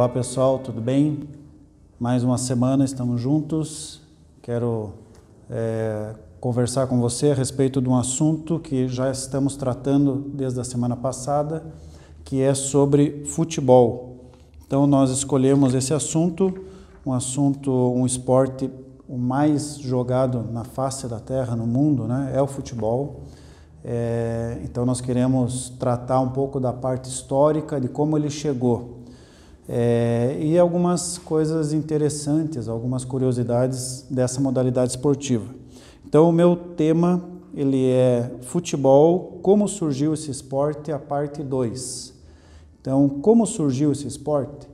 Olá pessoal, tudo bem? Mais uma semana estamos juntos. Quero conversar com você a respeito de um assunto que já estamos tratando desde a semana passada, que é sobre futebol. Então nós escolhemos esse assunto, um esporte o mais jogado na face da terra, no mundo, né? É o futebol. Então nós queremos tratar um pouco da parte histórica, de como ele chegou. E algumas coisas interessantes, algumas curiosidades dessa modalidade esportiva. Então o meu tema, ele é futebol, como surgiu esse esporte, a parte 2. Então, como surgiu esse esporte?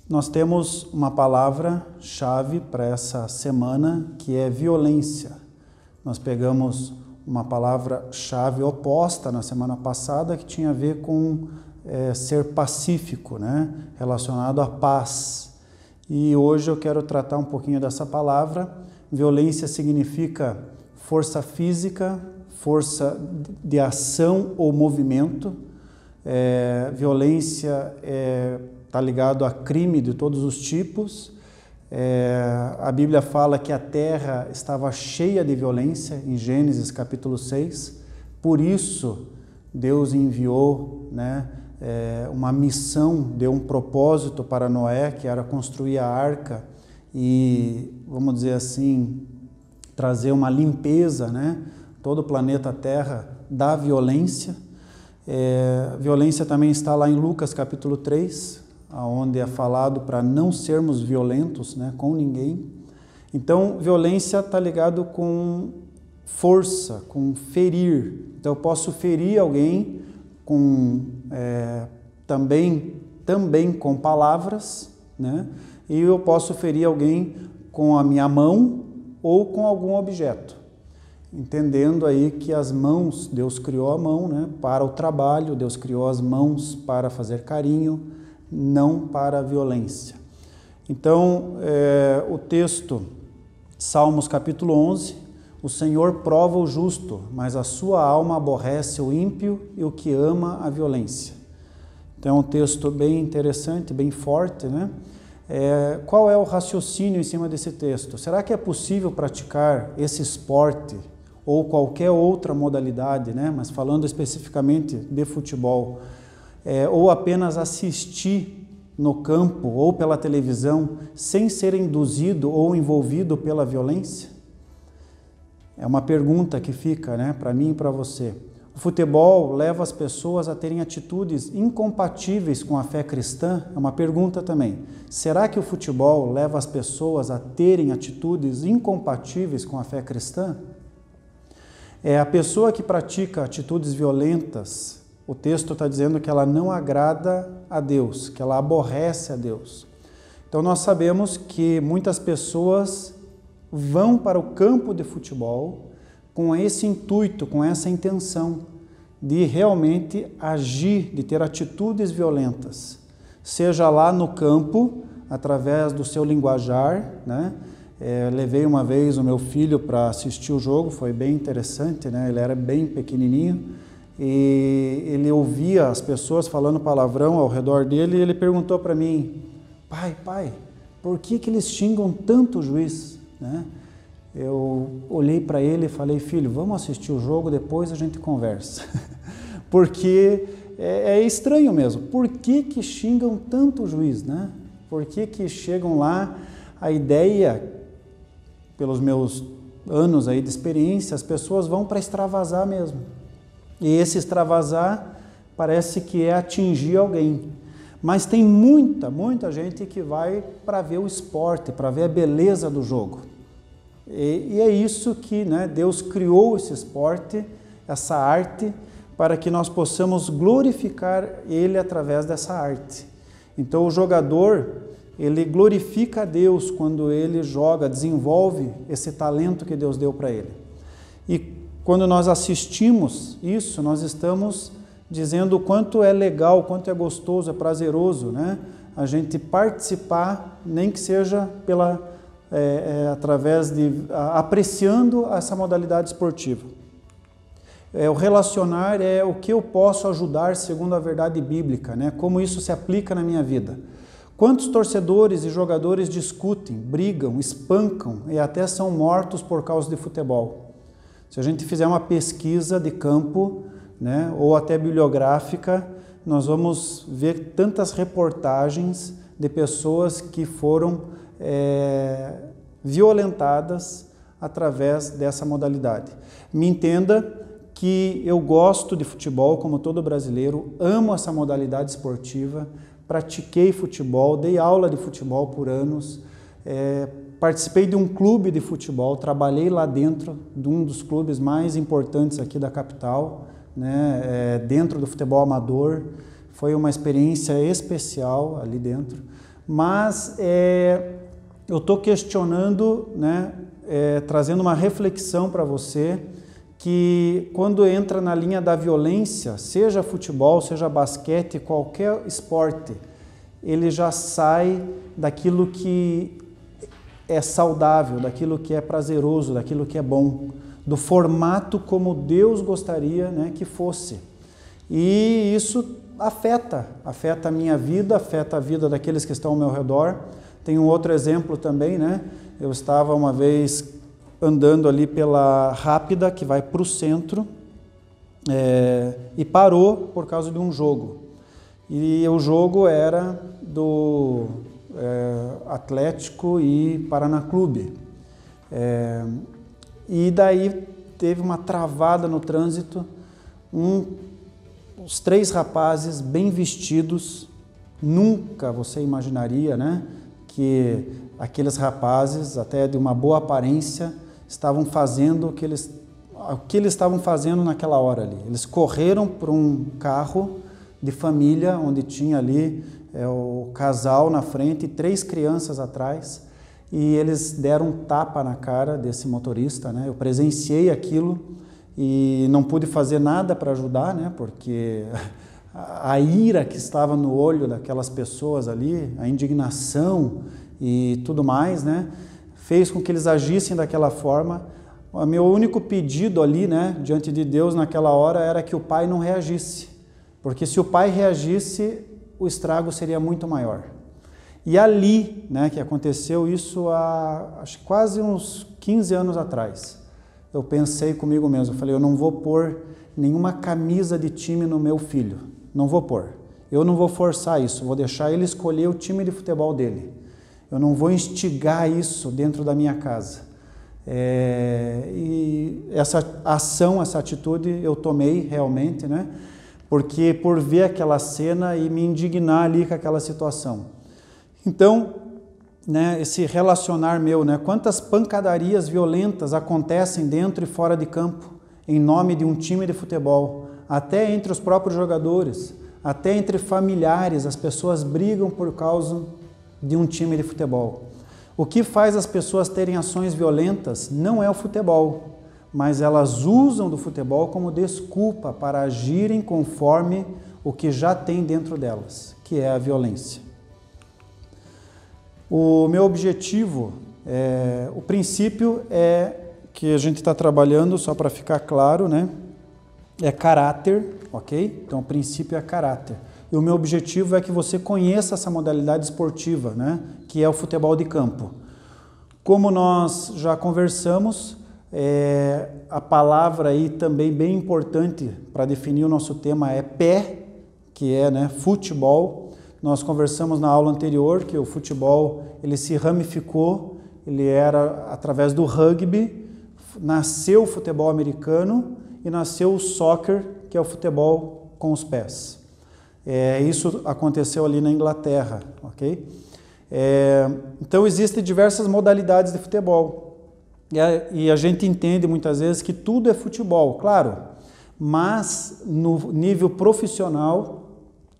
Nós temos uma palavra-chave para essa semana, que é violência. Nós pegamos uma palavra-chave oposta na semana passada, que tinha a ver com ser pacífico, né? Relacionado à paz. E hoje eu quero tratar um pouquinho dessa palavra. Violência significa força física, força de ação ou movimento. Violência está ligado a crime de todos os tipos. A Bíblia fala que a terra estava cheia de violência, em Gênesis capítulo 6. Por isso, Deus enviou, né, uma missão, deu um propósito para Noé, que era construir a arca e, vamos dizer assim, trazer uma limpeza, né? Todo o planeta Terra da violência. Violência também está lá em Lucas capítulo 3, onde é falado para não sermos violentos, né, com ninguém. Então, violência está ligado com força, com ferir. Então, eu posso ferir alguém também com palavras, né? E eu posso ferir alguém com a minha mão ou com algum objeto. Entendendo aí que as mãos, Deus criou a mão, né, para o trabalho, Deus criou as mãos para fazer carinho, não para a violência. Então, o texto, Salmos capítulo 11, o Senhor prova o justo, mas a sua alma aborrece o ímpio e o que ama a violência. Então, é um texto bem interessante, bem forte, né? Qual é o raciocínio em cima desse texto? Será que é possível praticar esse esporte ou qualquer outra modalidade, né? Mas falando especificamente de futebol, ou apenas assistir no campo ou pela televisão sem ser induzido ou envolvido pela violência? É uma pergunta que fica, né, para mim e para você. O futebol leva as pessoas a terem atitudes incompatíveis com a fé cristã? É uma pergunta também. Será que o futebol leva as pessoas a terem atitudes incompatíveis com a fé cristã? A pessoa que pratica atitudes violentas, o texto está dizendo que ela não agrada a Deus, que ela aborrece a Deus. Então nós sabemos que muitas pessoas vão para o campo de futebol com esse intuito, com essa intenção de realmente agir, de ter atitudes violentas, seja lá no campo, através do seu linguajar, né? Levei uma vez o meu filho para assistir o jogo, foi bem interessante, né? Ele era bem pequenininho e ele ouvia as pessoas falando palavrão ao redor dele e ele perguntou para mim: pai, por que eles xingam tanto o juiz? Né? Eu olhei para ele e falei: filho, vamos assistir o jogo, depois a gente conversa. Porque é estranho mesmo. Por que xingam tanto o juiz? Né? Por que chegam lá, a ideia, pelos meus anos aí de experiência, as pessoas vão para extravasar mesmo. E esse extravasar parece que é atingir alguém. Mas tem muita gente que vai para ver o esporte, para ver a beleza do jogo. E é isso que, né, Deus criou esse esporte, essa arte, para que nós possamos glorificar Ele através dessa arte. Então o jogador, ele glorifica a Deus quando ele joga, desenvolve esse talento que Deus deu para ele. E quando nós assistimos isso, nós estamos dizendo o quanto é legal, o quanto é gostoso, é prazeroso, né? A gente participar, nem que seja através de apreciando essa modalidade esportiva. O relacionar é o que eu posso ajudar segundo a verdade bíblica, né? Como isso se aplica na minha vida. Quantos torcedores e jogadores discutem, brigam, espancam e até são mortos por causa de futebol? Se a gente fizer uma pesquisa de campo, né, ou até bibliográfica, nós vamos ver tantas reportagens de pessoas que foram violentadas através dessa modalidade. Me entenda que eu gosto de futebol, como todo brasileiro, amo essa modalidade esportiva, pratiquei futebol, dei aula de futebol por anos, participei de um clube de futebol, trabalhei lá dentro de um dos clubes mais importantes aqui da capital, né, dentro do futebol amador. Foi uma experiência especial ali dentro, mas eu estou questionando, né, trazendo uma reflexão para você, que quando entra na linha da violência, seja futebol, seja basquete, qualquer esporte, ele já sai daquilo que é saudável, daquilo que é prazeroso, daquilo que é bom, do formato como Deus gostaria, né, que fosse. E isso afeta a minha vida, afeta a vida daqueles que estão ao meu redor. Tem um outro exemplo também, né? Eu estava uma vez andando ali pela Rápida, que vai para o centro, e parou por causa de um jogo. E o jogo era do Atlético e Paraná Clube. E daí teve uma travada no trânsito, os 3 rapazes bem vestidos, nunca você imaginaria, né, que aqueles rapazes, até de uma boa aparência, estavam fazendo o que eles estavam fazendo naquela hora ali. Eles correram para um carro de família, onde tinha ali o casal na frente e 3 crianças atrás, e eles deram um tapa na cara desse motorista, né? Eu presenciei aquilo e não pude fazer nada para ajudar, né? Porque a ira que estava no olho daquelas pessoas ali, a indignação e tudo mais, né, fez com que eles agissem daquela forma. O meu único pedido ali, né, diante de Deus naquela hora, era que o pai não reagisse, porque se o pai reagisse, o estrago seria muito maior. E ali, né, que aconteceu isso há acho que quase uns 15 anos atrás, eu pensei comigo mesmo, eu falei, eu não vou pôr nenhuma camisa de time no meu filho, não vou pôr. Eu não vou forçar isso, vou deixar ele escolher o time de futebol dele. Eu não vou instigar isso dentro da minha casa. E essa ação, essa atitude eu tomei realmente, né? Porque por ver aquela cena e me indignar ali com aquela situação. Então, né, esse relacionar meu, né? Quantas pancadarias violentas acontecem dentro e fora de campo em nome de um time de futebol, até entre os próprios jogadores, até entre familiares, as pessoas brigam por causa de um time de futebol. O que faz as pessoas terem ações violentas não é o futebol, mas elas usam do futebol como desculpa para agirem conforme o que já tem dentro delas, que é a violência. O meu objetivo, o princípio que a gente está trabalhando, só para ficar claro, né? É caráter, ok? Então o princípio é caráter. E o meu objetivo é que você conheça essa modalidade esportiva, né? Que é o futebol de campo. Como nós já conversamos, a palavra aí também bem importante para definir o nosso tema é pé, que é, né, futebol. Nós conversamos na aula anterior que o futebol ele se ramificou, ele era através do rugby, nasceu o futebol americano e nasceu o soccer, que é o futebol com os pés. Isso aconteceu ali na Inglaterra, ok? Então existem diversas modalidades de futebol e a gente entende muitas vezes que tudo é futebol, claro, mas no nível profissional,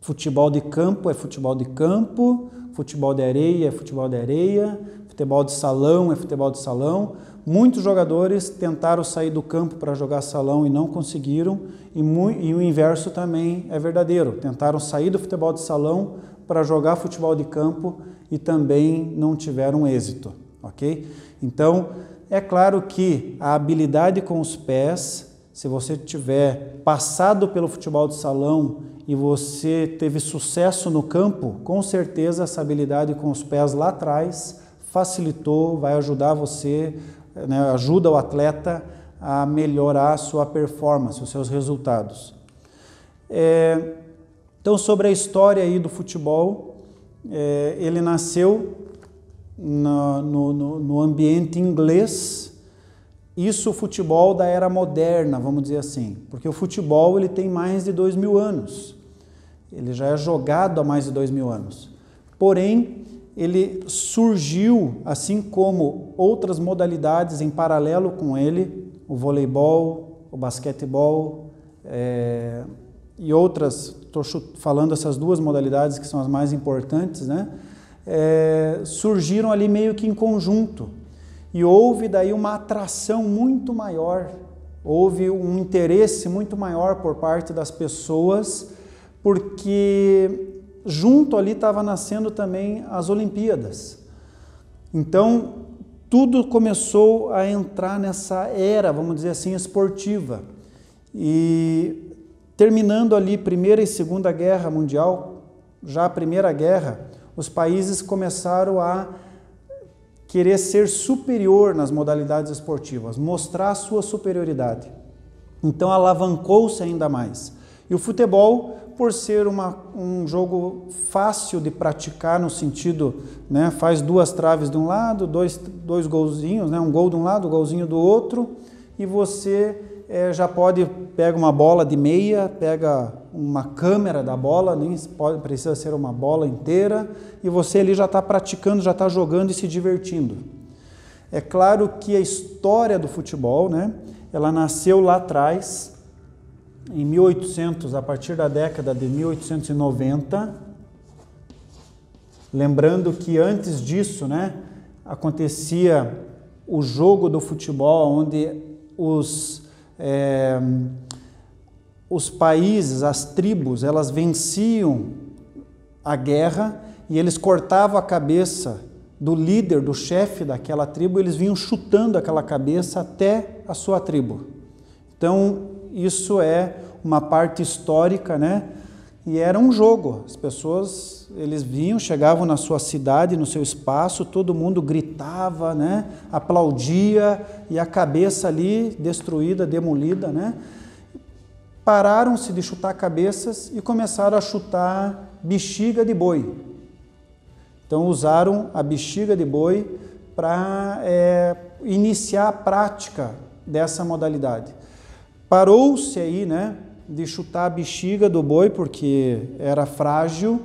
futebol de campo é futebol de campo, futebol de areia é futebol de areia, futebol de salão é futebol de salão. Muitos jogadores tentaram sair do campo para jogar salão e não conseguiram, e o inverso também é verdadeiro. Tentaram sair do futebol de salão para jogar futebol de campo e também não tiveram êxito, ok? Então, é claro que a habilidade com os pés se você tiver passado pelo futebol de salão e você teve sucesso no campo, com certeza essa habilidade com os pés lá atrás facilitou, vai ajudar você, né, ajuda o atleta a melhorar a sua performance, os seus resultados. Então, sobre a história aí do futebol, ele nasceu no ambiente inglês. Isso, o futebol da era moderna, vamos dizer assim, porque o futebol ele tem mais de 2000 anos, ele já é jogado há mais de 2000 anos, porém ele surgiu, assim como outras modalidades em paralelo com ele, o voleibol, o basquetebol e outras, estou falando essas duas modalidades que são as mais importantes, né? Surgiram ali meio que em conjunto. E houve daí uma atração muito maior, houve um interesse muito maior por parte das pessoas, porque junto ali estava nascendo também as Olimpíadas. Então, tudo começou a entrar nessa era, vamos dizer assim, esportiva. E terminando ali Primeira e Segunda Guerra Mundial, já a Primeira Guerra, os países começaram a querer ser superior nas modalidades esportivas, mostrar a sua superioridade. Então alavancou-se ainda mais. E o futebol, por ser um jogo fácil de praticar no sentido, né, faz duas traves de um lado, dois golzinhos, né, um gol de um lado, um golzinho do outro, e você já pega uma bola de meia, pega uma câmera da bola, nem precisa ser uma bola inteira, e você ali já está praticando, já está jogando e se divertindo. É claro que a história do futebol, né, ela nasceu lá atrás, em 1800, a partir da década de 1890, lembrando que antes disso, né, acontecia o jogo do futebol, onde os países, as tribos, elas venciam a guerra e eles cortavam a cabeça do líder, do chefe daquela tribo, eles vinham chutando aquela cabeça até a sua tribo. Então, isso é uma parte histórica, né? E era um jogo, as pessoas, eles vinham, chegavam na sua cidade, no seu espaço, todo mundo gritava, né? Aplaudia, e a cabeça ali destruída, demolida, né? Pararam-se de chutar cabeças e começaram a chutar bexiga de boi. Então usaram a bexiga de boi para iniciar a prática dessa modalidade. Parou-se aí, né, de chutar a bexiga do boi porque era frágil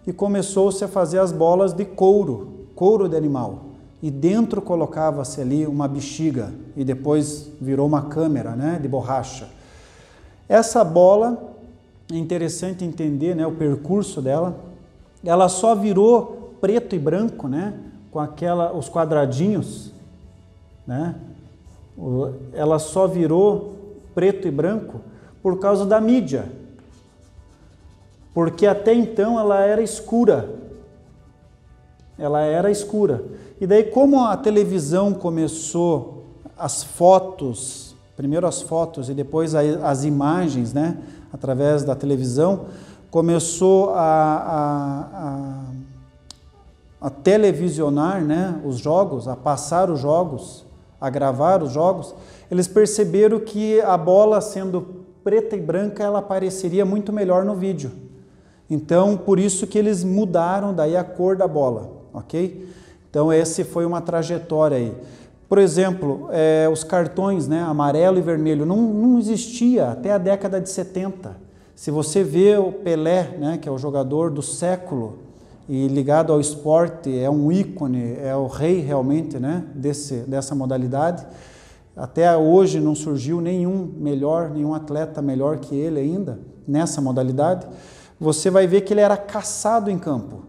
e começou-se a fazer as bolas de couro de animal. E dentro colocava-se ali uma bexiga e depois virou uma câmera, né, de borracha. Essa bola, é interessante entender, né, o percurso dela, ela só virou preto e branco, né, com os quadradinhos, né, ela só virou preto e branco por causa da mídia, porque até então ela era escura, e daí como a televisão começou as fotos, primeiro as fotos e depois as imagens, né, através da televisão, começou a televisionar, né, os jogos, a passar os jogos, a gravar os jogos, eles perceberam que a bola sendo preta e branca, ela apareceria muito melhor no vídeo. Então, por isso que eles mudaram daí a cor da bola, ok? Então, essa foi uma trajetória aí. Por exemplo, os cartões, né, amarelo e vermelho, não existia até a década de 70. Se você vê o Pelé, né, que é o jogador do século, e ligado ao esporte, é um ícone, é o rei realmente, né, dessa modalidade. Até hoje não surgiu nenhum atleta melhor que ele ainda nessa modalidade. Você vai ver que ele era caçado em campo.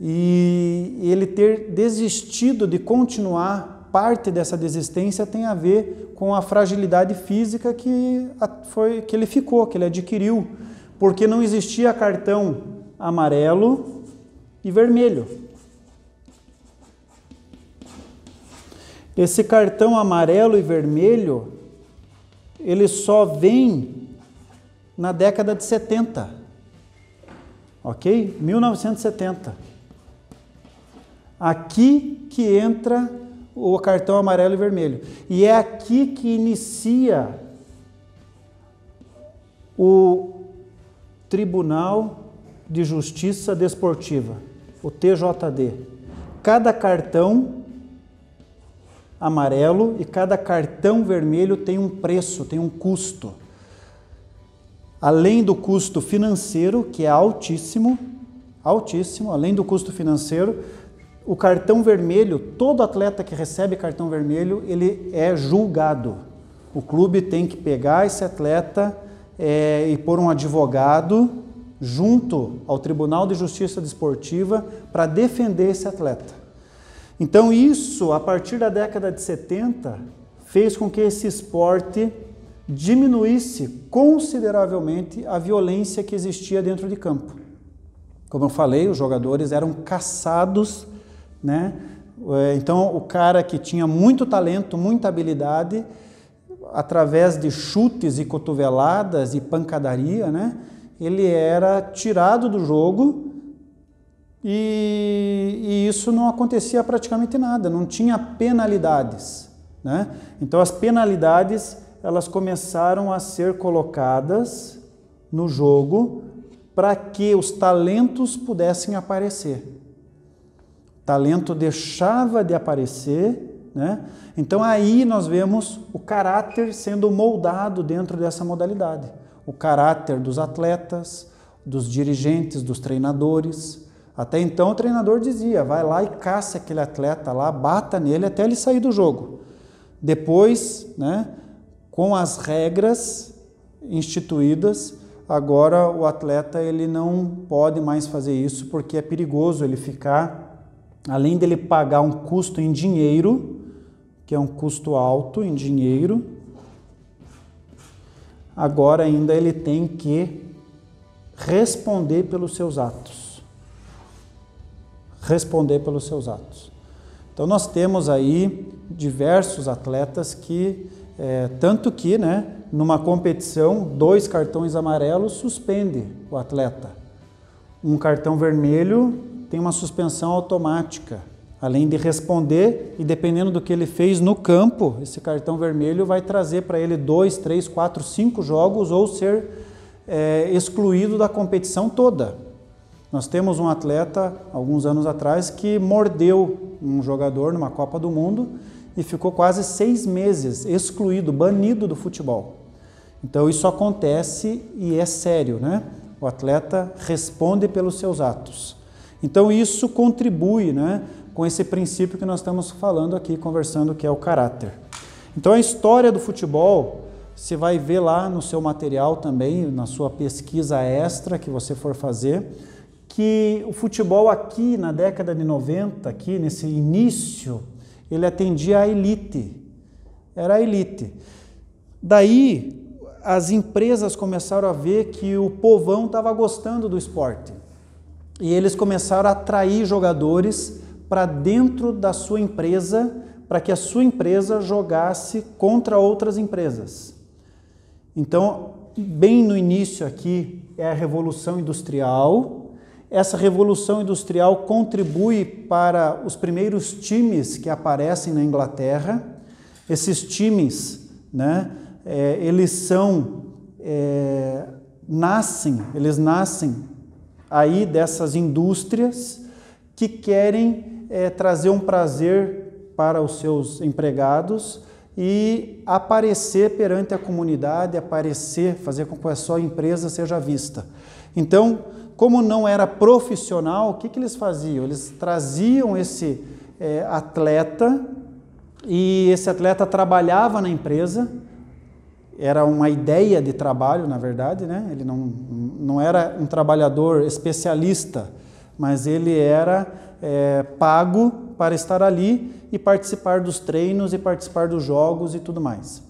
E ele ter desistido de continuar, parte dessa desistência tem a ver com a fragilidade física que ele adquiriu, porque não existia cartão amarelo e vermelho. Esse cartão amarelo e vermelho ele só vem na década de 70, ok? 1970. Aqui que entra o cartão amarelo e vermelho. E é aqui que inicia o Tribunal de Justiça Desportiva, o TJD. Cada cartão amarelo e cada cartão vermelho tem um preço, tem um custo. Além do custo financeiro, que é altíssimo, além do custo financeiro, o cartão vermelho, todo atleta que recebe cartão vermelho, ele é julgado. O clube tem que pegar esse atleta e pôr um advogado junto ao Tribunal de Justiça Desportiva para defender esse atleta. Então isso, a partir da década de 70, fez com que esse esporte diminuísse consideravelmente a violência que existia dentro de campo. Como eu falei, os jogadores eram caçados, né? Então o cara que tinha muito talento, muita habilidade, através de chutes e cotoveladas e pancadaria, né? Ele era tirado do jogo e isso não acontecia praticamente nada, não tinha penalidades, né? Então as penalidades, elas começaram a ser colocadas no jogo para que os talentos pudessem aparecer. O talento deixava de aparecer, né? Então aí nós vemos o caráter sendo moldado dentro dessa modalidade. O caráter dos atletas, dos dirigentes, dos treinadores. Até então o treinador dizia, vai lá e caça aquele atleta lá, bata nele até ele sair do jogo. Depois, né, com as regras instituídas, agora o atleta ele não pode mais fazer isso porque é perigoso ele ficar, além dele pagar um custo em dinheiro, que é um custo alto em dinheiro, agora ainda ele tem que responder pelos seus atos. Responder pelos seus atos. Então nós temos aí diversos atletas que, tanto que, né, numa competição, 2 cartões amarelos suspende o atleta. Um cartão vermelho tem uma suspensão automática. Além de responder, e dependendo do que ele fez no campo, esse cartão vermelho vai trazer para ele 2, 3, 4, 5 jogos ou ser excluído da competição toda. Nós temos um atleta, alguns anos atrás, que mordeu um jogador numa Copa do Mundo e ficou quase 6 meses excluído, banido do futebol. Então isso acontece e é sério, né? O atleta responde pelos seus atos. Então isso contribui, né, com esse princípio que nós estamos falando aqui, conversando, que é o caráter. Então a história do futebol, você vai ver lá no seu material também, na sua pesquisa extra que você for fazer, que o futebol aqui na década de 90, aqui nesse início, ele atendia a elite, era a elite. Daí as empresas começaram a ver que o povão estava gostando do esporte e eles começaram a atrair jogadores para dentro da sua empresa, para que a sua empresa jogasse contra outras empresas. Então, bem no início aqui é a Revolução Industrial. Essa Revolução Industrial contribui para os primeiros times que aparecem na Inglaterra. Esses times, né, eles nascem aí dessas indústrias que querem trazer um prazer para os seus empregados e aparecer perante a comunidade, fazer com que a sua empresa seja vista. Então, como não era profissional, o que eles faziam? Eles traziam esse atleta e esse atleta trabalhava na empresa, era uma ideia de trabalho, na verdade, né? Ele não era um trabalhador especialista, mas ele era pago para estar ali e participar dos treinos e participar dos jogos e tudo mais.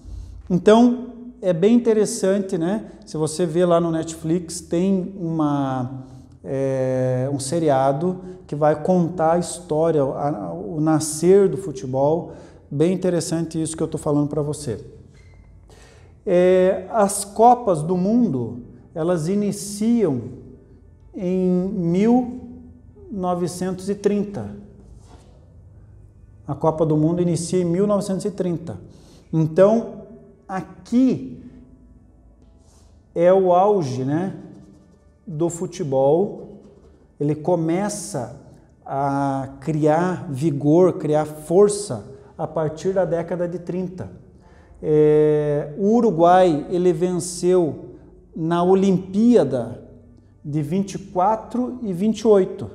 Então, é bem interessante, né? Se você vê lá no Netflix, tem um seriado que vai contar a história, o nascer do futebol. Bem interessante isso que eu estou falando para você. As Copas do Mundo, elas iniciam em 1930. A Copa do Mundo inicia em 1930. Então, aqui é o auge, né, do futebol. Ele começa a criar vigor, criar força a partir da década de 30. O Uruguai, ele venceu na Olimpíada de 24 e 28,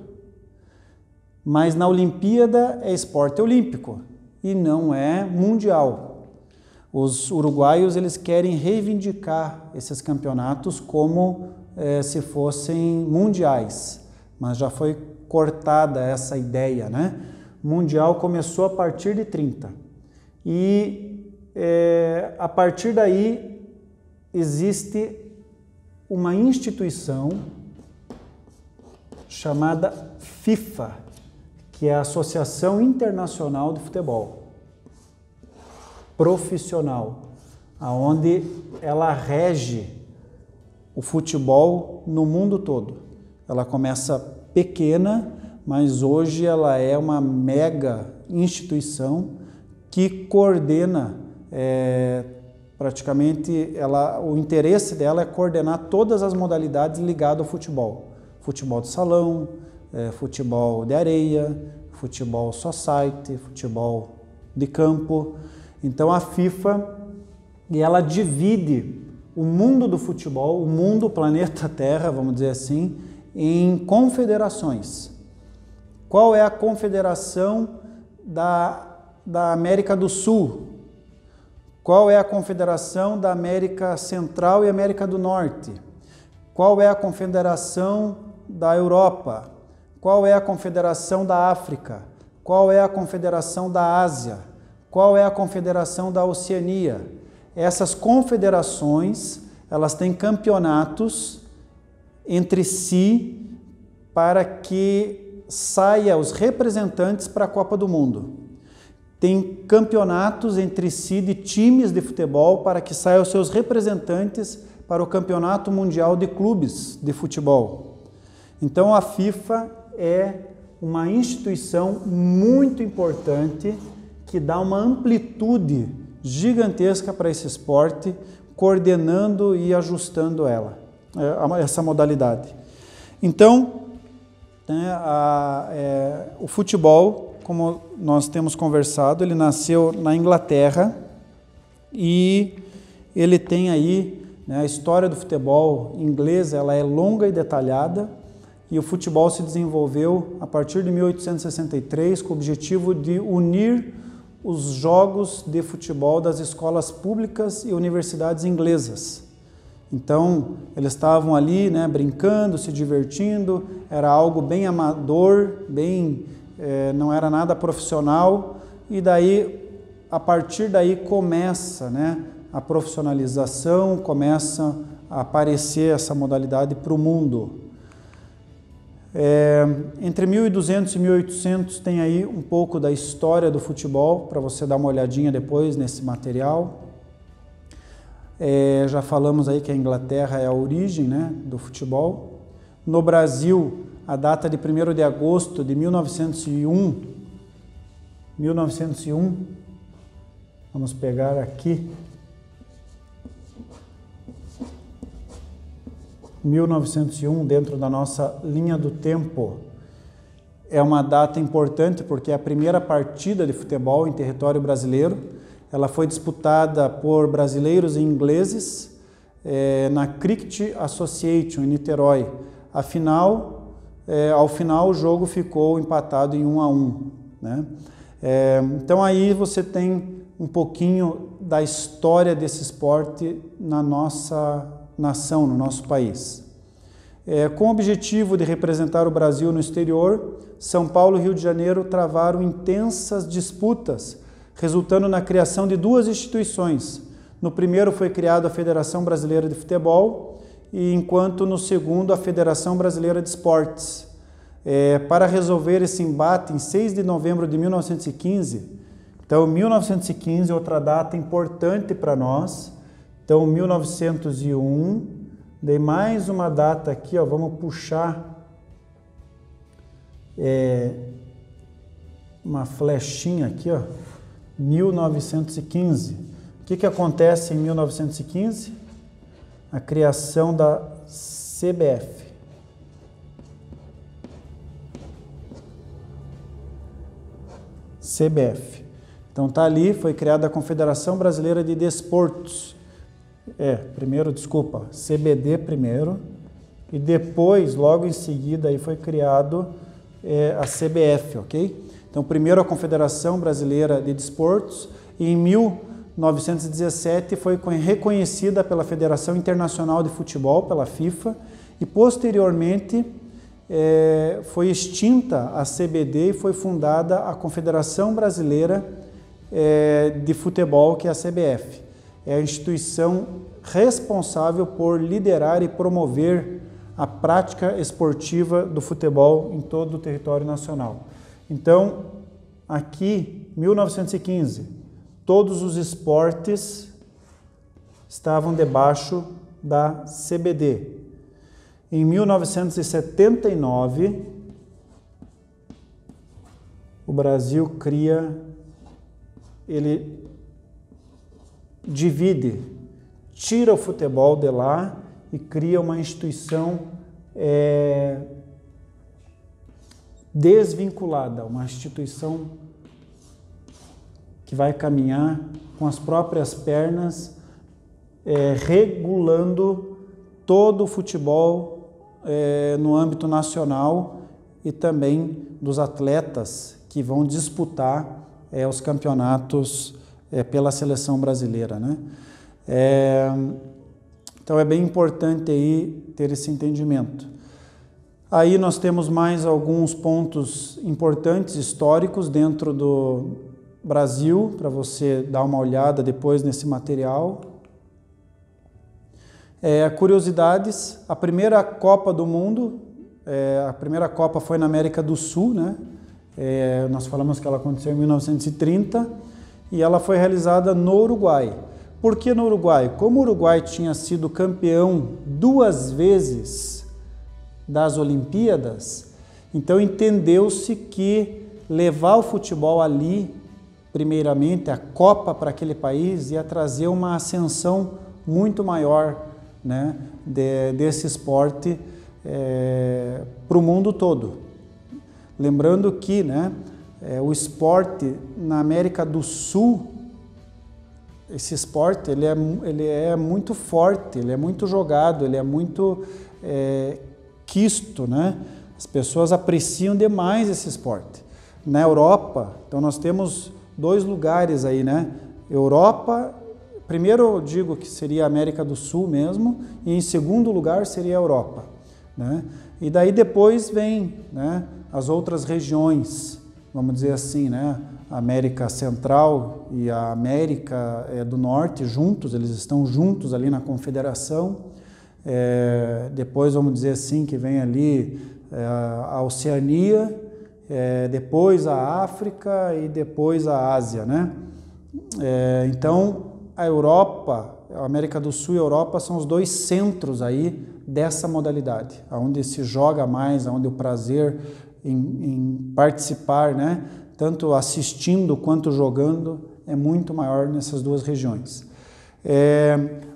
mas na Olimpíada é esporte olímpico e não é mundial. Os uruguaios, eles querem reivindicar esses campeonatos como se fossem mundiais, mas já foi cortada essa ideia, né? Mundial começou a partir de 30 e a partir daí existe uma instituição chamada FIFA, que é a Associação Internacional de Futebol Profissional, aonde ela rege o futebol no mundo todo. Ela começa pequena, mas hoje ela é uma mega instituição que coordena, praticamente, o interesse dela é coordenar todas as modalidades ligadas ao futebol. Futebol de salão, futebol de areia, futebol society, futebol de campo. Então a FIFA, ela divide o mundo do futebol, o mundo, o planeta Terra, vamos dizer assim, em confederações. Qual é a confederação da América do Sul? Qual é a confederação da América Central e América do Norte? Qual é a confederação da Europa? Qual é a confederação da África? Qual é a confederação da Ásia? Qual é a confederação da Oceania? Essas confederações, elas têm campeonatos entre si para que saia os representantes para a Copa do Mundo. Tem campeonatos entre si de times de futebol para que saiam os seus representantes para o Campeonato Mundial de Clubes de Futebol. Então a FIFA é uma instituição muito importante que dá uma amplitude gigantesca para esse esporte, coordenando e ajustando essa modalidade. Então, o futebol, como nós temos conversado, ele nasceu na Inglaterra e ele tem aí, né, a história do futebol inglês, ela é longa e detalhada, e o futebol se desenvolveu a partir de 1863 com o objetivo de unir os jogos de futebol das escolas públicas e universidades inglesas. Então, eles estavam ali, né, brincando, se divertindo, era algo bem amador, não era nada profissional, e daí, a partir daí começa, né, a profissionalização, começa a aparecer essa modalidade para o mundo. Entre 1200 e 1800 tem aí um pouco da história do futebol, para você dar uma olhadinha depois nesse material. Já falamos aí que a Inglaterra é a origem, né, do futebol. No Brasil, a data de 1º de agosto de 1901, vamos pegar aqui, 1901, dentro da nossa linha do tempo, é uma data importante porque é a primeira partida de futebol em território brasileiro. Ela foi disputada por brasileiros e ingleses na Cricket Association, em Niterói. Ao final, o jogo ficou empatado em 1-1, né? Então aí você tem um pouquinho da história desse esporte na nossa nação, no nosso país. Com o objetivo de representar o Brasil no exterior, São Paulo e Rio de Janeiro travaram intensas disputas, resultando na criação de 2 instituições. No primeiro foi criada a Federação Brasileira de Futebol, enquanto no segundo a Federação Brasileira de Esportes. Para resolver esse embate, em 6 de novembro de 1915, então 1915, outra data importante para nós, Então, 1901, dei mais uma data aqui, ó, vamos puxar uma flechinha aqui, ó, 1915. O que acontece em 1915? A criação da CBF. CBF. Então tá ali, foi criada a Confederação Brasileira de Desportos. CBD primeiro, e depois, logo em seguida, aí foi criado a CBF, ok? Então, primeiro a Confederação Brasileira de Desportos, e em 1917 foi reconhecida pela Federação Internacional de Futebol, pela FIFA, e posteriormente foi extinta a CBD e foi fundada a Confederação Brasileira de Futebol, que é a CBF. É a instituição responsável por liderar e promover a prática esportiva do futebol em todo o território nacional. Então, aqui, 1915, todos os esportes estavam debaixo da CBD. Em 1979, o Brasil ele divide, tira o futebol de lá e cria uma instituição desvinculada, uma instituição que vai caminhar com as próprias pernas, regulando todo o futebol no âmbito nacional e também dos atletas que vão disputar os campeonatos pela seleção brasileira, né? Então é bem importante aí ter esse entendimento. Aí nós temos mais alguns pontos importantes históricos dentro do Brasil, para você dar uma olhada depois nesse material. Curiosidades, a primeira Copa do Mundo, a primeira Copa foi na América do Sul, né? Nós falamos que ela aconteceu em 1930 e ela foi realizada no Uruguai. Por que no Uruguai? Como o Uruguai tinha sido campeão 2 vezes das Olimpíadas, então entendeu-se que levar o futebol ali, primeiramente, a Copa para aquele país, ia trazer uma ascensão muito maior, né, desse esporte para o mundo todo. Lembrando que, né, o esporte na América do Sul, esse esporte ele é muito forte, ele é muito jogado, ele é muito quisto, né? As pessoas apreciam demais esse esporte. Na Europa, então nós temos 2 lugares aí, né? Europa, primeiro eu digo que seria a América do Sul mesmo, e em segundo lugar seria a Europa, né? E daí depois vem, né, as outras regiões, vamos dizer assim, né? A América Central e a América do Norte juntos, eles estão juntos ali na Confederação. Depois, vamos dizer assim, que vem ali a Oceania, depois a África e depois a Ásia, né? Então, a Europa, a América do Sul e a Europa são os 2 centros aí dessa modalidade, onde se joga mais, onde o prazer em participar, né, tanto assistindo quanto jogando, é muito maior nessas 2 regiões.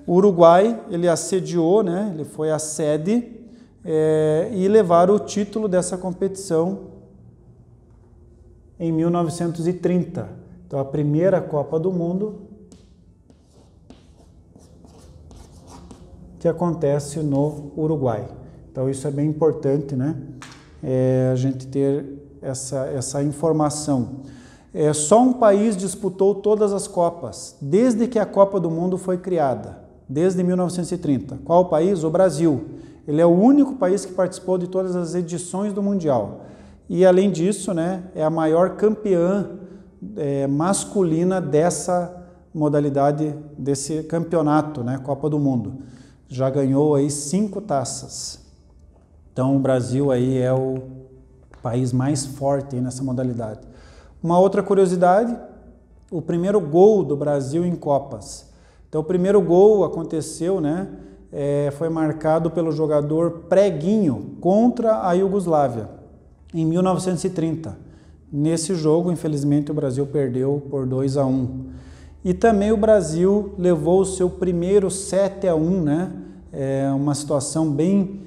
O Uruguai, ele assediou, né, ele foi a sede e levaram o título dessa competição em 1930. Então, a primeira Copa do Mundo que acontece no Uruguai. Então, isso é bem importante, né, a gente ter essa informação. Só um país disputou todas as Copas, desde que a Copa do Mundo foi criada, desde 1930. Qual o país? O Brasil. Ele é o único país que participou de todas as edições do Mundial. E, além disso, né, é a maior campeã masculina dessa modalidade, desse campeonato, né, Copa do Mundo. Já ganhou aí 5 taças. Então, o Brasil aí é o país mais forte aí nessa modalidade. Uma outra curiosidade, o primeiro gol do Brasil em Copas. Então o primeiro gol aconteceu, né, foi marcado pelo jogador Preguinho contra a Iugoslávia, em 1930. Nesse jogo, infelizmente, o Brasil perdeu por 2-1. E também o Brasil levou o seu primeiro 7-1, né? Uma situação bem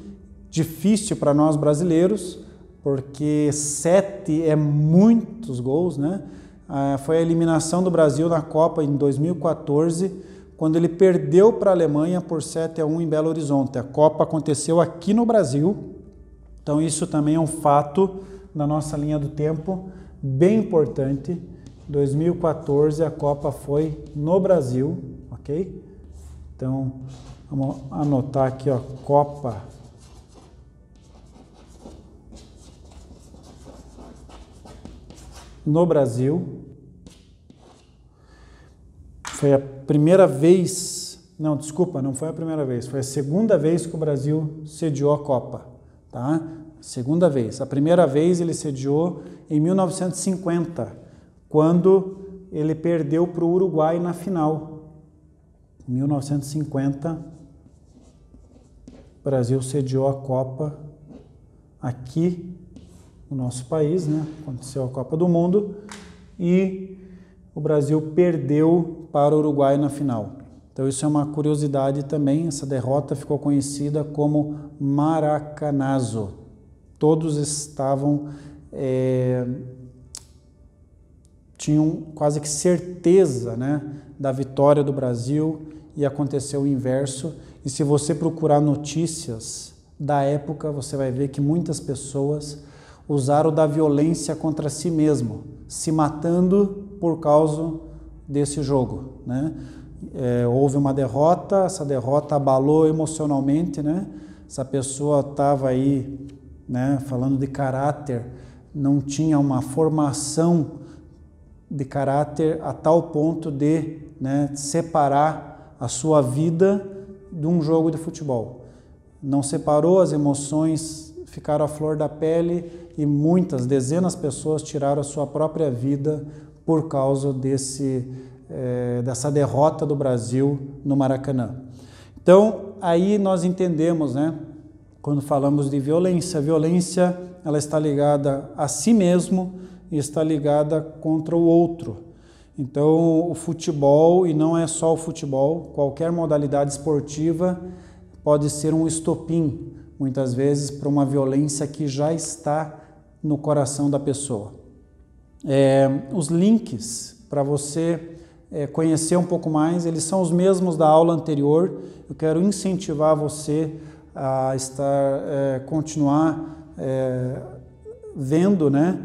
difícil para nós brasileiros, porque 7 é muitos gols, né? Foi a eliminação do Brasil na Copa em 2014, quando ele perdeu para a Alemanha por 7-1 em Belo Horizonte. A Copa aconteceu aqui no Brasil, então isso também é um fato na nossa linha do tempo, bem importante. 2014 a Copa foi no Brasil, ok? Então, vamos anotar aqui, ó, Copa no Brasil. Foi a primeira vez, não, desculpa, não foi a primeira vez, foi a segunda vez que o Brasil sediou a Copa, tá? Segunda vez. A primeira vez ele sediou em 1950, quando ele perdeu para o Uruguai na final. Em 1950, o Brasil sediou a Copa aqui no nosso país, né? Aconteceu a Copa do Mundo e o Brasil perdeu para o Uruguai na final. Então isso é uma curiosidade também, essa derrota ficou conhecida como Maracanazo. Todos estavam, tinham quase que certeza, né, da vitória do Brasil, e aconteceu o inverso. E se você procurar notícias da época, você vai ver que muitas pessoas usaram da violência contra si mesmo, se matando por causa desse jogo, né? Houve uma derrota, essa derrota abalou emocionalmente, né? Essa pessoa estava aí, né, falando de caráter, não tinha uma formação de caráter a tal ponto de, né, separar a sua vida de um jogo de futebol. Não separou, as emoções ficaram à flor da pele e muitas, dezenas de pessoas tiraram a sua própria vida por causa dessa derrota do Brasil no Maracanã. Então, aí nós entendemos, né, quando falamos de violência, a violência ela está ligada a si mesmo e está ligada contra o outro. Então, o futebol, e não é só o futebol, qualquer modalidade esportiva pode ser um estopim, muitas vezes, para uma violência que já está no coração da pessoa. Os links para você conhecer um pouco mais, eles são os mesmos da aula anterior. Eu quero incentivar você a continuar vendo, né,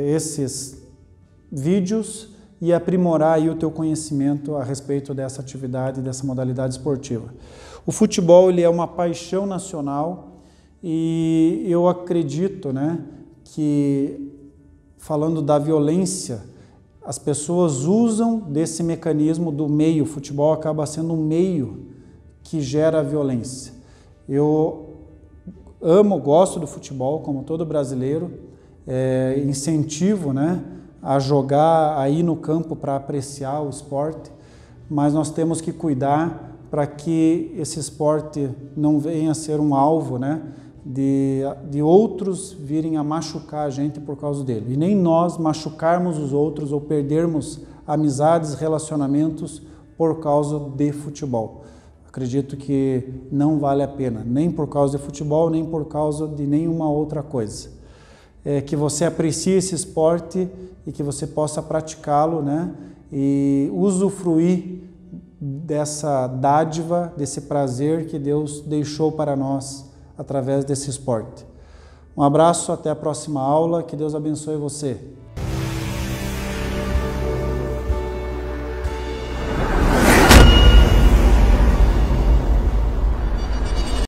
esses vídeos e aprimorar aí o teu conhecimento a respeito dessa atividade, dessa modalidade esportiva. O futebol, ele é uma paixão nacional e eu acredito, né, que, falando da violência, as pessoas usam desse mecanismo do meio. O futebol acaba sendo um meio que gera a violência. Eu gosto do futebol, como todo brasileiro, incentivo, né, a jogar, a ir no campo para apreciar o esporte, mas nós temos que cuidar para que esse esporte não venha a ser um alvo, né, de outros virem a machucar a gente por causa dele. E nem nós machucarmos os outros ou perdermos amizades, relacionamentos por causa de futebol. Acredito que não vale a pena, nem por causa de futebol, nem por causa de nenhuma outra coisa. Que você aprecie esse esporte e que você possa praticá-lo, né, e usufruir dessa dádiva, desse prazer que Deus deixou para nós através desse esporte. Um abraço, até a próxima aula, que Deus abençoe você.